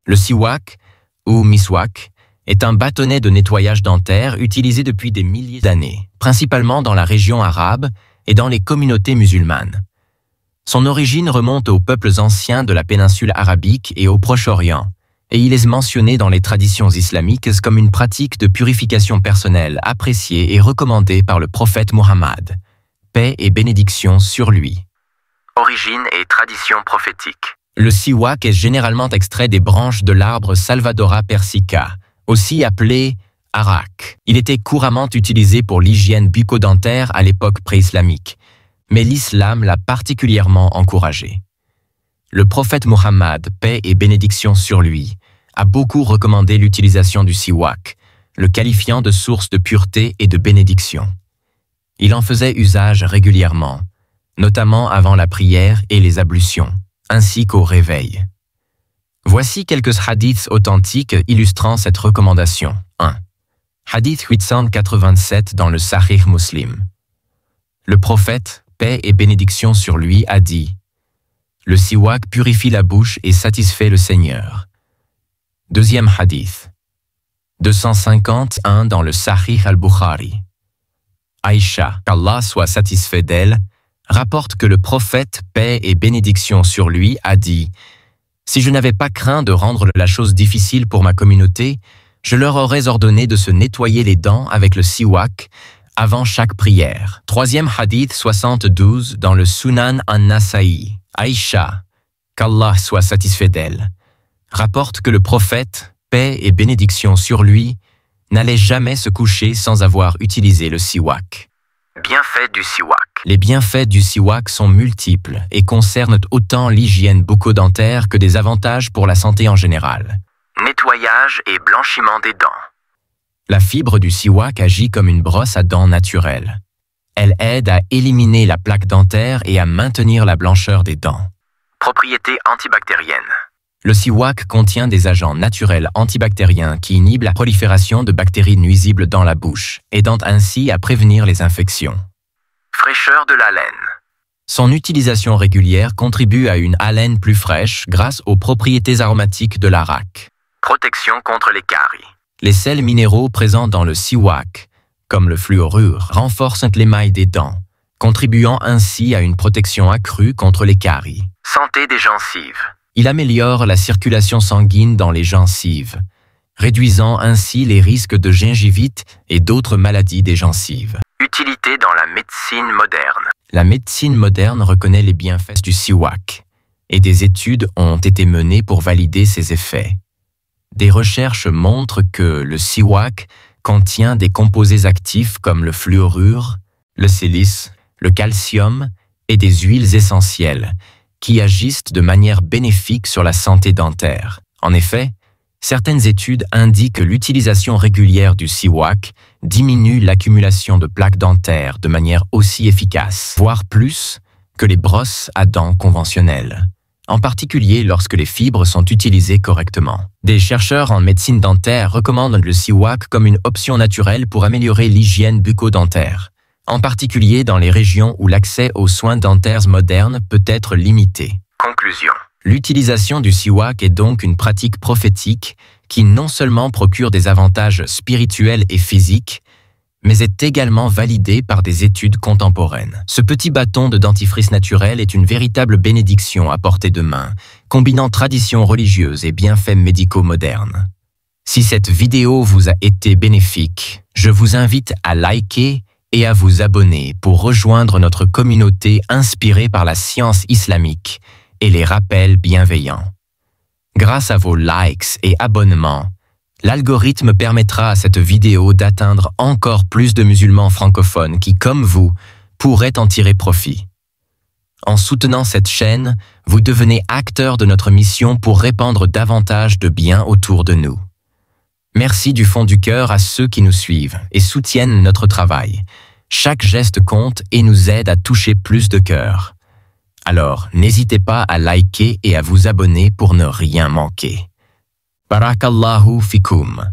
Le siwak, ou miswak, est un bâtonnet de nettoyage dentaire utilisé depuis des milliers d'années, principalement dans la région arabe et dans les communautés musulmanes. Son origine remonte aux peuples anciens de la péninsule arabique et au Proche-Orient, et il est mentionné dans les traditions islamiques comme une pratique de purification personnelle appréciée et recommandée par le prophète Muhammad. Paix et bénédiction sur lui. Origine et tradition prophétique. Le siwak est généralement extrait des branches de l'arbre Salvadora persica, aussi appelé arak. Il était couramment utilisé pour l'hygiène bucco-dentaire à l'époque pré-islamique, mais l'islam l'a particulièrement encouragé. Le prophète Muhammad, paix et bénédiction sur lui, a beaucoup recommandé l'utilisation du siwak, le qualifiant de source de pureté et de bénédiction. Il en faisait usage régulièrement, notamment avant la prière et les ablutions, ainsi qu'au réveil. Voici quelques hadiths authentiques illustrant cette recommandation. 1. Hadith 887 dans le Sahih Muslim. Le prophète, paix et bénédiction sur lui, a dit « Le siwak purifie la bouche et satisfait le Seigneur. » Deuxième hadith. 251 dans le Sahih al-Bukhari. Aïcha, qu'Allah soit satisfait d'elle, rapporte que le prophète, paix et bénédiction sur lui, a dit « Si je n'avais pas craint de rendre la chose difficile pour ma communauté, je leur aurais ordonné de se nettoyer les dents avec le siwak avant chaque prière. » Troisième hadith 72 dans le Sunan an-Nasa'i. Aïcha, qu'Allah soit satisfait d'elle, rapporte que le prophète, paix et bénédiction sur lui, n'allait jamais se coucher sans avoir utilisé le siwak. Bienfaits du siwak. Les bienfaits du siwak sont multiples et concernent autant l'hygiène bucco-dentaire que des avantages pour la santé en général. Nettoyage et blanchiment des dents. La fibre du siwak agit comme une brosse à dents naturelle. Elle aide à éliminer la plaque dentaire et à maintenir la blancheur des dents. Propriétés antibactériennes. Le siwak contient des agents naturels antibactériens qui inhibent la prolifération de bactéries nuisibles dans la bouche, aidant ainsi à prévenir les infections. Fraîcheur de la laine. Son utilisation régulière contribue à une haleine plus fraîche grâce aux propriétés aromatiques de l'arak. Protection contre les caries. Les sels minéraux présents dans le siwak, comme le fluorure, renforcent l'émail des dents, contribuant ainsi à une protection accrue contre les caries. Santé des gencives. Il améliore la circulation sanguine dans les gencives, réduisant ainsi les risques de gingivite et d'autres maladies des gencives. Utilité dans la médecine moderne. La médecine moderne reconnaît les bienfaits du siwak, et des études ont été menées pour valider ses effets. Des recherches montrent que le siwak contient des composés actifs comme le fluorure, le silice, le calcium et des huiles essentielles, qui agissent de manière bénéfique sur la santé dentaire. En effet, certaines études indiquent que l'utilisation régulière du siwak diminue l'accumulation de plaques dentaires de manière aussi efficace, voire plus, que les brosses à dents conventionnelles, en particulier lorsque les fibres sont utilisées correctement. Des chercheurs en médecine dentaire recommandent le siwak comme une option naturelle pour améliorer l'hygiène bucco-dentaire, en particulier dans les régions où l'accès aux soins dentaires modernes peut être limité. Conclusion. L'utilisation du siwak est donc une pratique prophétique qui non seulement procure des avantages spirituels et physiques, mais est également validée par des études contemporaines. Ce petit bâton de dentifrice naturel est une véritable bénédiction à portée de main, combinant traditions religieuses et bienfaits médicaux modernes. Si cette vidéo vous a été bénéfique, je vous invite à liker et à vous abonner pour rejoindre notre communauté inspirée par la science islamique et les rappels bienveillants. Grâce à vos likes et abonnements, l'algorithme permettra à cette vidéo d'atteindre encore plus de musulmans francophones qui, comme vous, pourraient en tirer profit. En soutenant cette chaîne, vous devenez acteur de notre mission pour répandre davantage de bien autour de nous. Merci du fond du cœur à ceux qui nous suivent et soutiennent notre travail. Chaque geste compte et nous aide à toucher plus de cœurs. Alors, n'hésitez pas à liker et à vous abonner pour ne rien manquer. Barakallahu fikum.